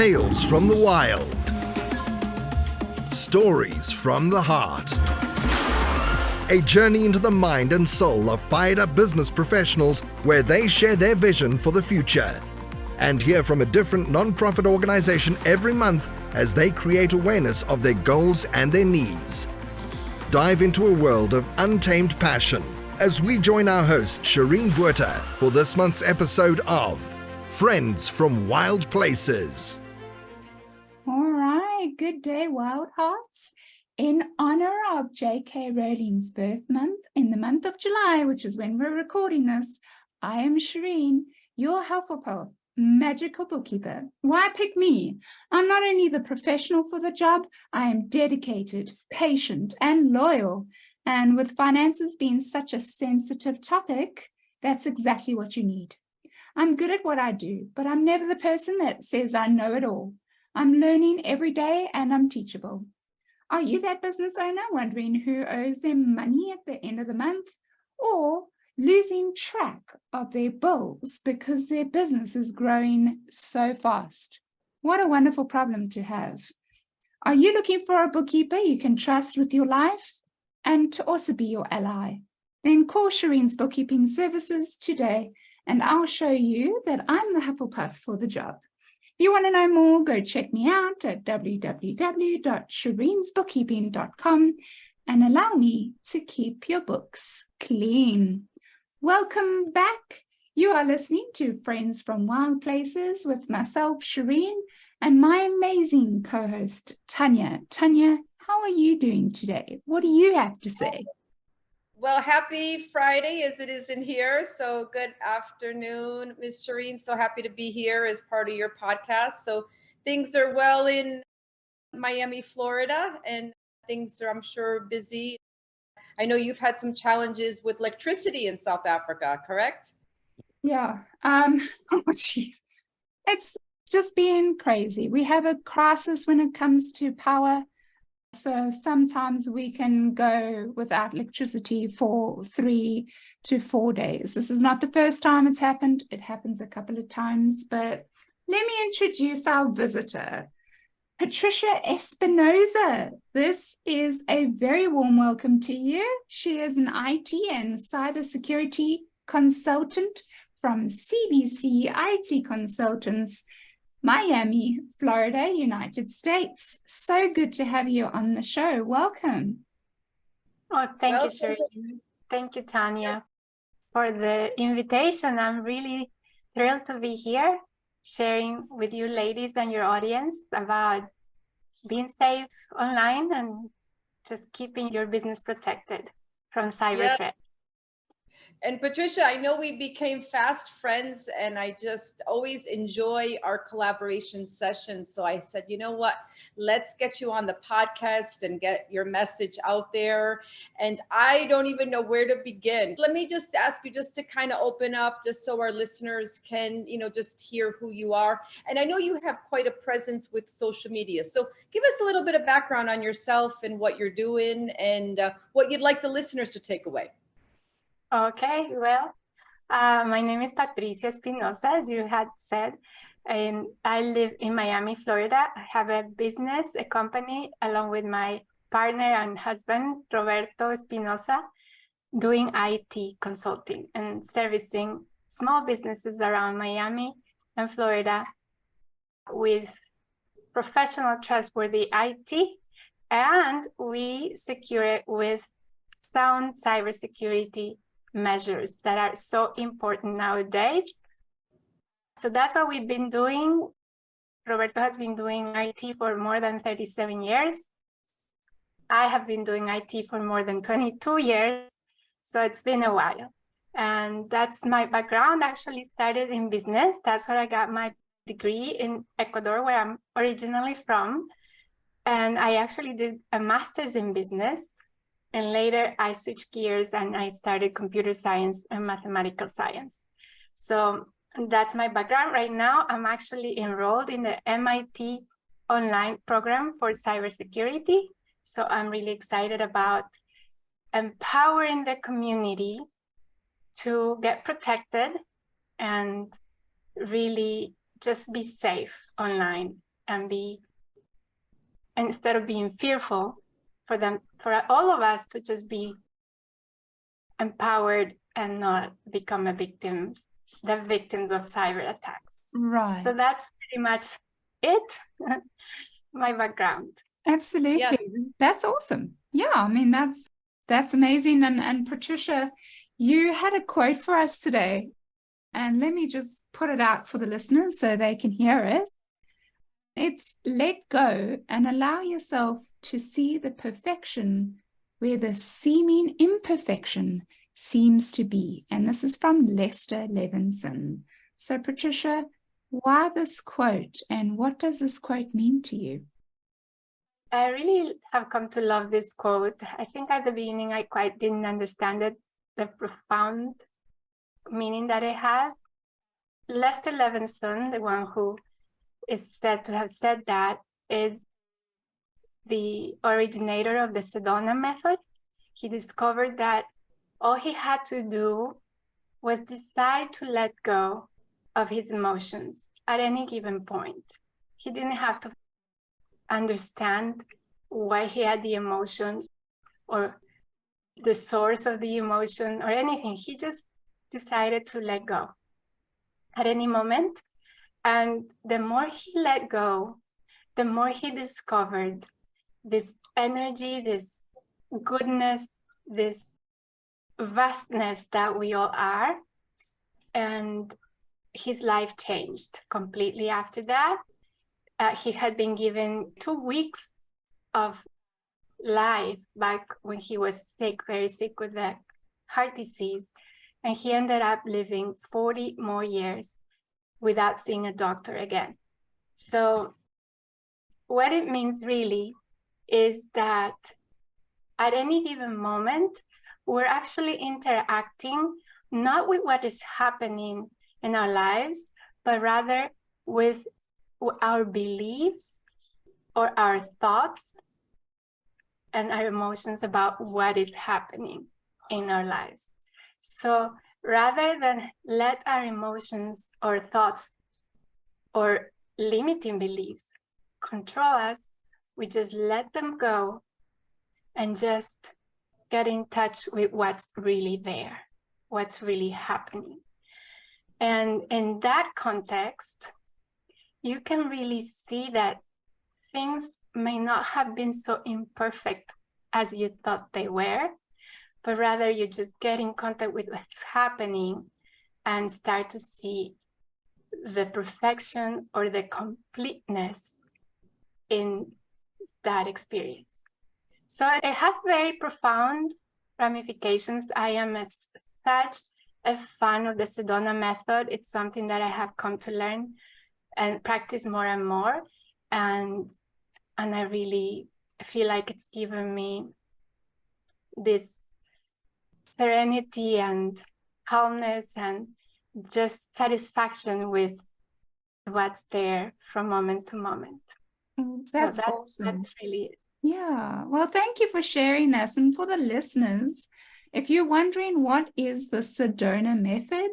Tales from the wild. Stories from the heart. A journey into the mind and soul of fired-up business professionals where they share their vision for the future. And hear from a different non-profit organization every month as they create awareness of their goals and their needs. Dive into a world of untamed passion as we join our host, Shireen Buerta, for this month's episode of Friends from Wild Places. All right, good day, Wild Hearts. In honor of J.K. Rowling's birth month, in the month of July, which is when we're recording this, I am Shireen, your Hufflepuff, magical bookkeeper. Why pick me? I'm not only the professional for the job, I am dedicated, patient, and loyal. And with finances being such a sensitive topic, that's exactly what you need. I'm good at what I do, but I'm never the person that says I know it all. I'm learning every day and I'm teachable. Are you that business owner wondering who owes them money at the end of the month, or losing track of their bills because their business is growing so fast? What a wonderful problem to have. Are you looking for a bookkeeper you can trust with your life and to also be your ally? Then call Shireen's bookkeeping services today and I'll show you that I'm the Hufflepuff for the job. If you want to know more, go check me out at www.shireensbookkeeping.com and allow me to keep your books clean. Welcome back. You are listening to Friends from Wild Places with myself, Shireen, and my amazing co-host, Tanya. Tanya, how are you doing today? What do you have to say? Well, happy Friday as it is in here. So good afternoon, Ms. Shireen. So happy to be here as part of your podcast. So things are well in Miami, Florida, and things are, I'm sure, busy. I know you've had some challenges with electricity in South Africa, correct? Yeah. Oh, geez. It's just been crazy. We have a crisis when it comes to power. So sometimes we can go without electricity for 3 to 4 days. This is not the first time it's happened. It happens a couple of times, but let me introduce our visitor, Patricia Espinosa. This is a very warm welcome to you. She is an IT and cybersecurity consultant from CBC IT Consultants, Miami, Florida, United States. So good to have you on the show. Welcome. Oh, thank you, Shireen. Thank you, Tanya, for the invitation. I'm really thrilled to be here, sharing with you ladies and your audience about being safe online and just keeping your business protected from cyber threats. And Patricia, I know we became fast friends and I just always enjoy our collaboration sessions. So I said, you know what, let's get you on the podcast and get your message out there. And I don't even know where to begin. Let me just ask you just to kind of open up just so our listeners can, just hear who you are. And I know you have quite a presence with social media. So give us a little bit of background on yourself and what you're doing and what you'd like the listeners to take away. Okay, well, my name is Patricia Espinosa, as you had said, and I live in Miami, Florida. I have a business, a company, along with my partner and husband, Roberto Espinosa, doing IT consulting and servicing small businesses around Miami and Florida with professional, trustworthy IT, and we secure it with sound cybersecurity measures that are so important nowadays. So that's what we've been doing. Roberto has been doing IT for more than 37 years. I have been doing IT for more than 22 years. So it's been a while. And that's my background. Actually started in business. That's where I got my degree in Ecuador, where I'm originally from. And I actually did a master's in business. And later I switched gears and I started computer science and mathematical science. So that's my background. Right now, I'm actually enrolled in the MIT online program for cybersecurity. So I'm really excited about empowering the community to get protected and really just be safe online and instead of being fearful, for all of us to just be empowered and not become the victims of cyber attacks. Right. So that's pretty much it, my background. Absolutely. Yes. That's awesome. Yeah, I mean, that's amazing. And Patricia, you had a quote for us today, and let me just put it out for the listeners so they can hear it. It's let go and allow yourself to see the perfection where the seeming imperfection seems to be. And this is from Lester Levinson. So Patricia, why this quote, and what does this quote mean to you? I really have come to love this quote. I think at the beginning I quite didn't understand it, the profound meaning that it has. Lester Levinson, the one who is said to have said that, is the originator of the Sedona Method. He discovered that all he had to do was decide to let go of his emotions at any given point. He didn't have to understand why he had the emotion or the source of the emotion or anything. He just decided to let go at any moment. And the more he let go, the more he discovered this energy, this goodness, this vastness that we all are. And his life changed completely after that. He had been given 2 weeks of life back when he was sick, very sick with the heart disease. And he ended up living 40 more years without seeing a doctor again. So what it means really is that at any given moment, we're actually interacting not with what is happening in our lives, but rather with our beliefs or our thoughts and our emotions about what is happening in our lives. So rather than let our emotions or thoughts or limiting beliefs control us, we just let them go and just get in touch with what's really there, what's really happening. And in that context, you can really see that things may not have been so imperfect as you thought they were, but rather you just get in contact with what's happening and start to see the perfection or the completeness in that experience. So it has very profound ramifications. I am such a fan of the Sedona Method. It's something that I have come to learn and practice more and more. And I really feel like it's given me this serenity and calmness and just satisfaction with what's there from moment to moment. That's so awesome. That's really is. Yeah. Well, thank you for sharing this. And for the listeners, if you're wondering what is the Sedona Method,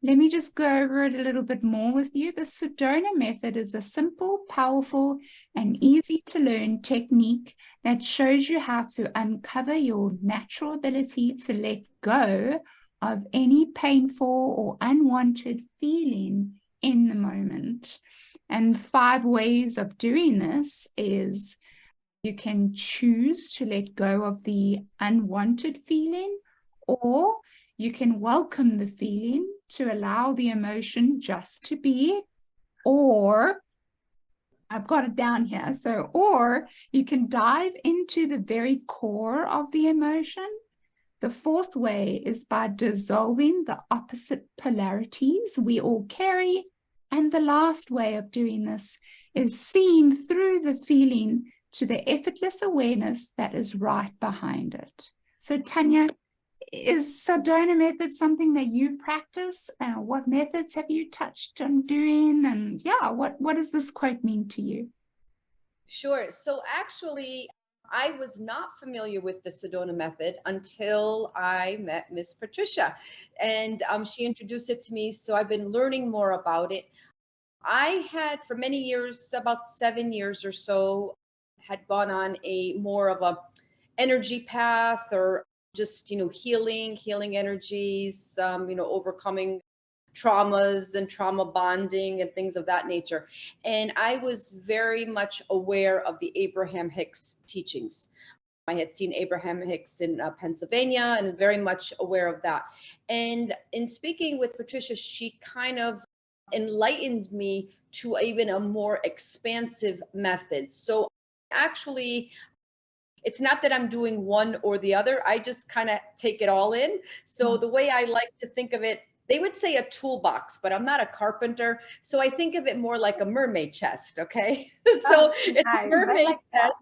let me just go over it a little bit more with you. The Sedona Method is a simple, powerful, and easy to learn technique that shows you how to uncover your natural ability to let go of any painful or unwanted feeling in the moment. And 5 ways of doing this is you can choose to let go of the unwanted feeling, or you can welcome the feeling to allow the emotion just to be, or I've got it down here. So, or you can dive into the very core of the emotion. The 4th way is by dissolving the opposite polarities we all carry. And the last way of doing this is seeing through the feeling to the effortless awareness that is right behind it. So Tanya, is Sedona Method something that you practice? What methods have you touched on doing? And yeah, what does this quote mean to you? Sure. So actually, I was not familiar with the Sedona Method until I met Miss Patricia, and she introduced it to me. So I've been learning more about it. I had for many years, about 7 years or so, had gone on a more of a energy path, or just, healing energies, overcoming traumas and trauma bonding and things of that nature. And I was very much aware of the Abraham Hicks teachings. I had seen Abraham Hicks in Pennsylvania, and very much aware of that. And in speaking with Patricia, she kind of enlightened me to even a more expansive method. So actually, it's not that I'm doing one or the other. I just kind of take it all in. So the way I like to think of it, they would say a toolbox, but I'm not a carpenter. So I think of it more like a mermaid chest. Okay. So it's a mermaid chest.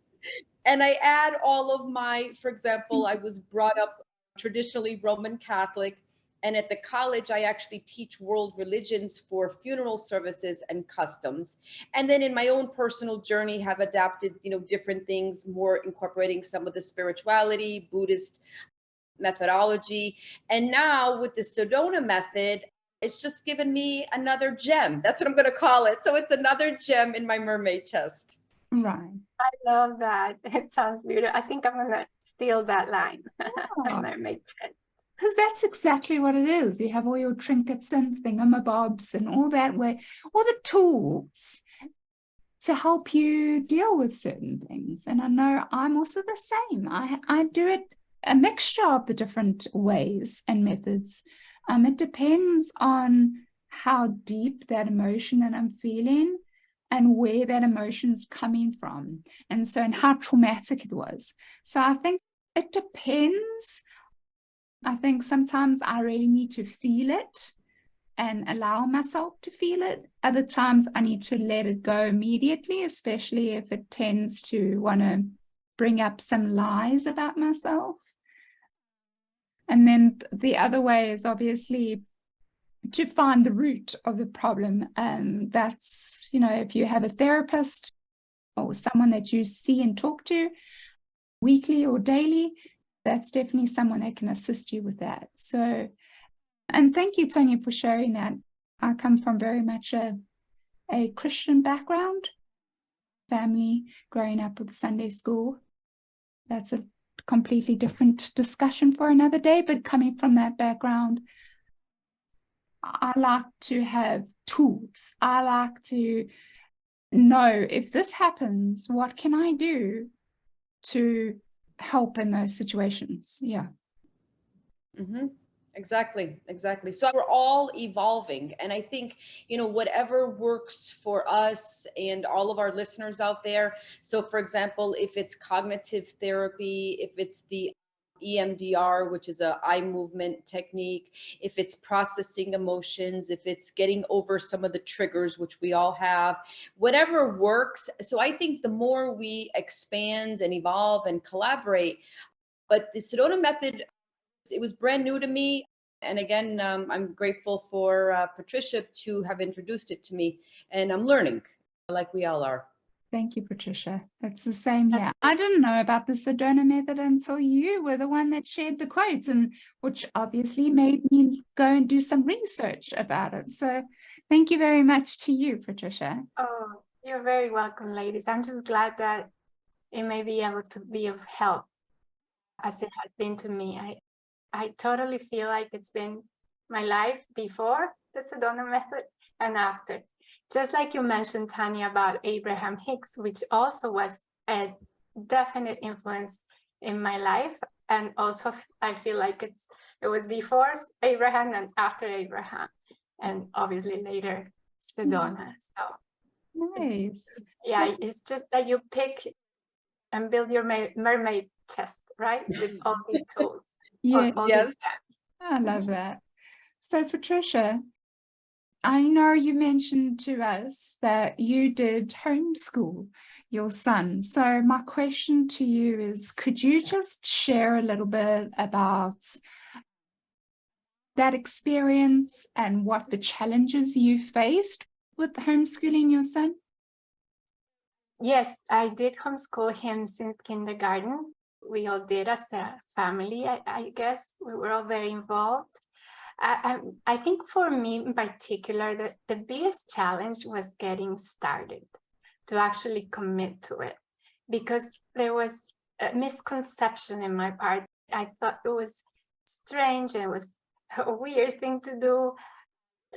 And I add all of my, for example, I was brought up traditionally Roman Catholic. And at the college, I actually teach world religions for funeral services and customs. And then in my own personal journey, have adapted, different things, more incorporating some of the spirituality, Buddhist methodology. And now with the Sedona method, it's just given me another gem. That's what I'm going to call it. So it's another gem in my mermaid chest. Right. I love that. It sounds beautiful. I think I'm going to steal that line. Oh. Mermaid chest. Because that's exactly what it is. You have all your trinkets and thingamabobs and all that way, all the tools to help you deal with certain things. And I know I'm also the same. I do it a mixture of the different ways and methods. It depends on how deep that emotion that I'm feeling and where that emotion's coming from. And so, and how traumatic it was. So I think it depends. I think sometimes I really need to feel it and allow myself to feel it. Other times I need to let it go immediately, especially if it tends to want to bring up some lies about myself. And then the other way is obviously to find the root of the problem. And that's, if you have a therapist or someone that you see and talk to weekly or daily, that's definitely someone that can assist you with that. So, and thank you, Tonya, for sharing that. I come from very much a Christian background, family, growing up with Sunday school. That's a completely different discussion for another day, but coming from that background, I like to have tools. I like to know if this happens, what can I do to help in those situations? Yeah. Mm-hmm. Exactly. So we're all evolving. And I think, whatever works for us and all of our listeners out there. So for example, if it's cognitive therapy, if it's the EMDR, which is a eye movement technique, if it's processing emotions, if it's getting over some of the triggers, which we all have, whatever works. So I think the more we expand and evolve and collaborate, but the Sedona method, it was brand new to me. And again, I'm grateful for Patricia to have introduced it to me, and I'm learning like we all are. Thank you, Patricia. It's the same here. I didn't know about the Sedona method until you were the one that shared the quotes, and which obviously made me go and do some research about it. So thank you very much to you, Patricia. Oh, you're very welcome, ladies. I'm just glad that it may be able to be of help as it has been to me. I totally feel like it's been my life before the Sedona method and after. Just like you mentioned, Tanya, about Abraham Hicks, which also was a definite influence in my life. And also I feel like it was before Abraham and after Abraham, and obviously later Sedona. So nice. Yeah, it's just that you pick and build your mermaid chest, right? With all these tools. Yeah. Yes. I love that. So Patricia, I know you mentioned to us that you did homeschool your son. So my question to you is, could you just share a little bit about that experience and what the challenges you faced with homeschooling your son? Yes, I did homeschool him since kindergarten. We all did as a family, I guess. We were all very involved. I think for me in particular, the biggest challenge was getting started, to actually commit to it, because there was a misconception in my part. I thought it was strange and it was a weird thing to do.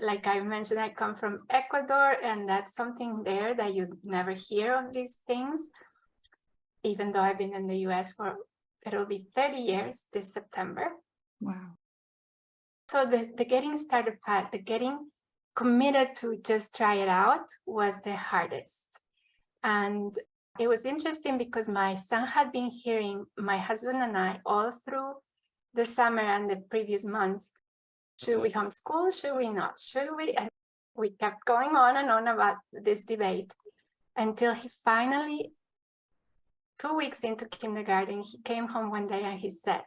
Like I mentioned, I come from Ecuador, and that's something there that you never hear of these things, even though I've been in the US for, it'll be 30 years this September. Wow. So the getting started part, the getting committed to just try it out was the hardest. And it was interesting because my son had been hearing my husband and I all through the summer and the previous months, should we homeschool? Should we not? Should we? And we kept going on and on about this debate until he finally, 2 weeks into kindergarten, he came home one day and he said,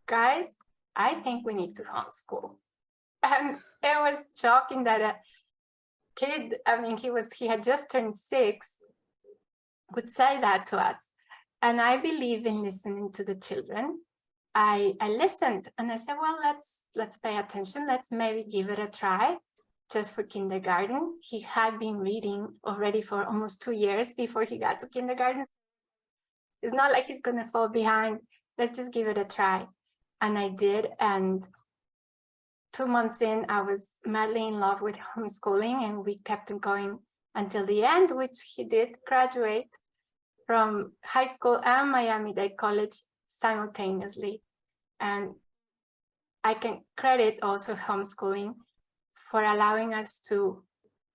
guys, I think we need to homeschool. And it was shocking that a kid, I mean, he had just turned 6, would say that to us. And I believe in listening to the children. I listened and I said, well, let's pay attention. Let's maybe give it a try just for kindergarten. He had been reading already for almost 2 years before he got to kindergarten. It's not like he's going to fall behind. Let's just give it a try. And I did. And 2 months in, I was madly in love with homeschooling, and we kept on going until the end, which he did graduate from high school and Miami-Dade College simultaneously. And I can credit also homeschooling for allowing us to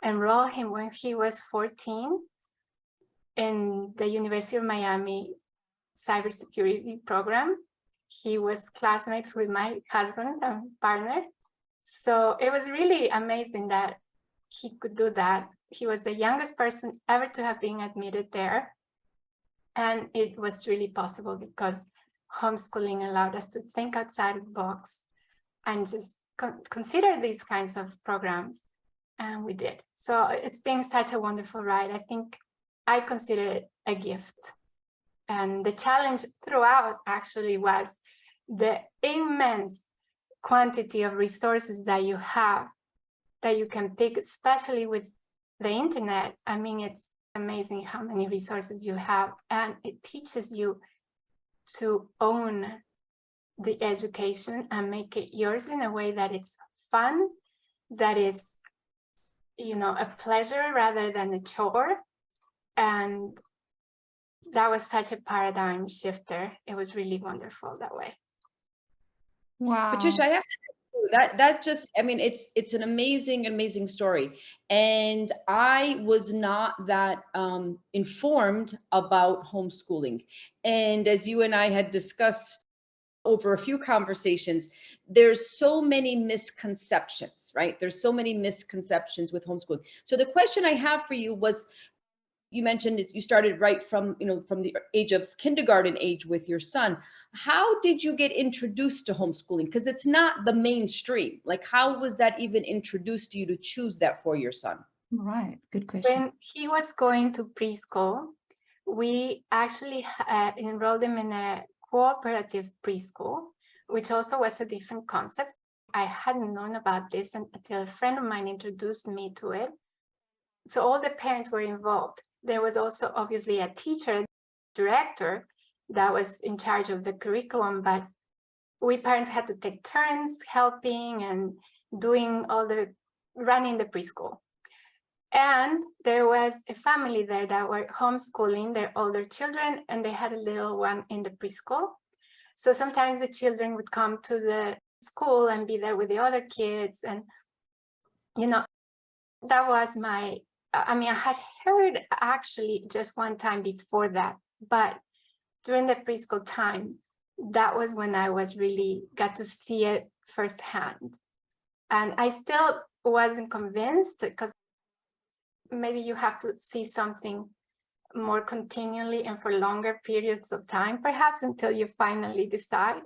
enroll him when he was 14 in the University of Miami Cybersecurity program. He was classmates with my husband and partner. So it was really amazing that he could do that. He was the youngest person ever to have been admitted there. And it was really possible because homeschooling allowed us to think outside of the box and just consider these kinds of programs. And we did. So it's been such a wonderful ride. I think I consider it a gift. And the challenge throughout actually was the immense quantity of resources that you have, that you can pick, especially with the internet. I mean, it's amazing how many resources you have, and it teaches you to own the education and make it yours in a way that it's fun, that is, you know, a pleasure rather than a chore. And that was such a paradigm shifter. It was really wonderful that way. Wow. Patricia, I have to that just, I mean, it's an amazing story. And I was not that informed about homeschooling. And as you and I had discussed over a few conversations, there's so many misconceptions, right? There's so many misconceptions with homeschooling. So the question I have for you was, you mentioned you started right from, from the age of kindergarten age with your son. How did you get introduced to homeschooling? Because it's not the mainstream. Like, how was that even introduced to you to choose that for your son? Right, good question. When he was going to preschool, we actually enrolled him in a cooperative preschool, which also was a different concept. I hadn't known about this until a friend of mine introduced me to it. So all the parents were involved. There was also obviously a teacher, director, that was in charge of the curriculum, but we parents had to take turns helping and doing all the running the preschool. And there was a family there that were homeschooling their older children, and they had a little one in the preschool. So sometimes the children would come to the school and be there with the other kids. And, that was I had heard actually just one time before that, but during the preschool time, that was when I was really got to see it firsthand. And I still wasn't convinced, because maybe you have to see something more continually and for longer periods of time, perhaps, until you finally decide.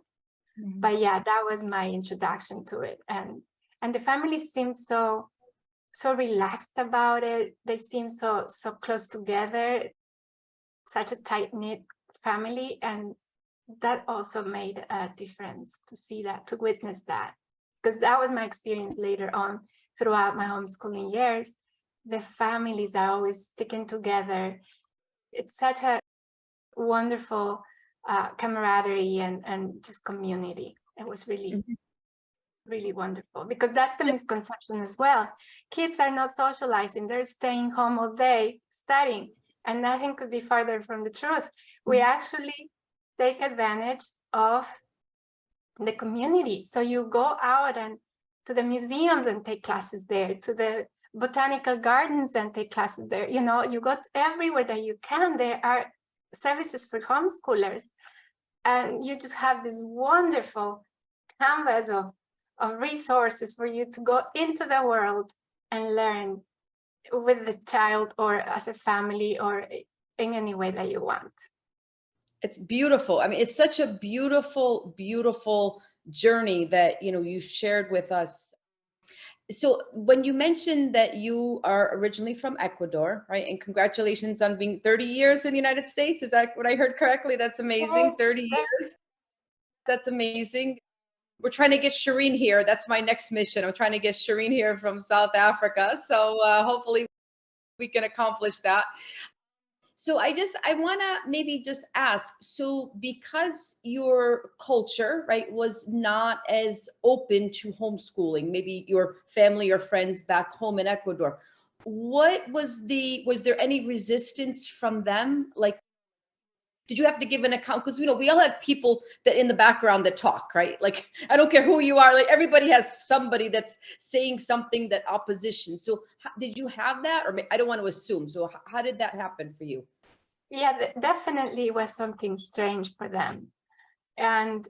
Mm-hmm. But yeah, that was my introduction to it. And the family seemed so relaxed about it. They seemed so close together, such a tight-knit family. And that also made a difference to see that, to witness that. because that was my experience later on throughout my homeschooling years. The families are always sticking together. It's such a wonderful camaraderie and just community. It was really, really wonderful, because that's the misconception as well. Kids are not socializing. They're staying home all day studying, and nothing could be farther from the truth. We actually take advantage of the community. So you go out and to the museums and take classes there, to the botanical gardens and take classes there. You know, you go everywhere that you can. There are services for homeschoolers, and you just have this wonderful canvas of resources for you to go into the world and learn with the child or as a family or in any way that you want. It's beautiful. I mean, it's such a beautiful, beautiful journey that, you know, you shared with us. So when you mentioned that you are originally from Ecuador, right? And congratulations on being 30 years in the United States. Is that what I heard correctly? That's amazing. Yes, 30 years. That's amazing. We're trying to get Shireen here. That's my next mission. I'm trying to get Shireen here from South Africa. So hopefully we can accomplish that. So I want to maybe just ask, so because your culture, right, was not as open to homeschooling, maybe your family or friends back home in Ecuador, was there any resistance from them? Like, did you have to give an account? Because, you know, we all have people that in the background that talk, right? Like, I don't care who you are, like everybody has somebody that's saying something that opposition. So did you have that? Or I don't want to assume. So how did that happen for you? Yeah, definitely was something strange for them. And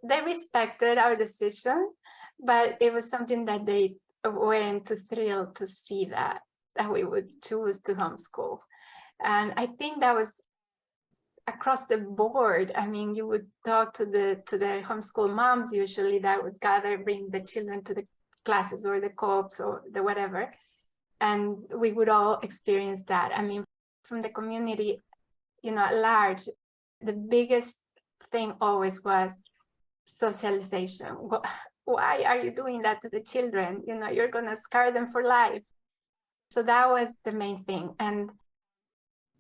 they respected our decision, but it was something that they weren't too thrilled to see that we would choose to homeschool. And I think that was across the board. I mean, you would talk to the homeschool moms usually that would gather, bring the children to the classes or the co-ops or the whatever. And we would all experience that. I mean, from the community, you know, at large, the biggest thing always was socialization. Why are you doing that to the children? You know, you're going to scar them for life. So that was the main thing. And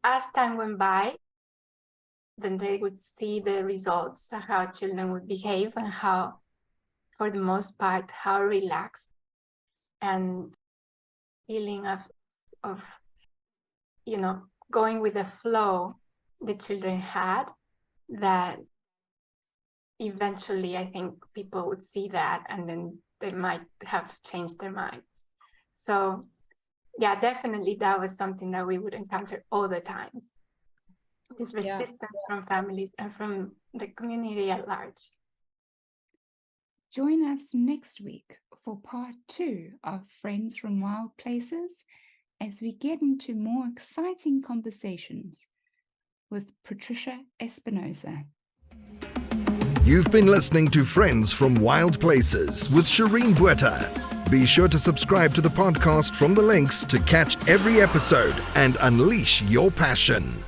as time went by, then they would see the results of how children would behave and how, for the most part, how relaxed and feeling of you know, going with the flow the children had, that eventually I think people would see that and then they might have changed their minds. So yeah, definitely that was something that we would encounter all the time. This resistance from families and from the community at large. Join us next week for part 2 of Friends from Wild Places, as we get into more exciting conversations with Patricia Espinosa. You've been listening to Friends from Wild Places with Shireen Bueta. Be sure to subscribe to the podcast from the links to catch every episode and unleash your passion.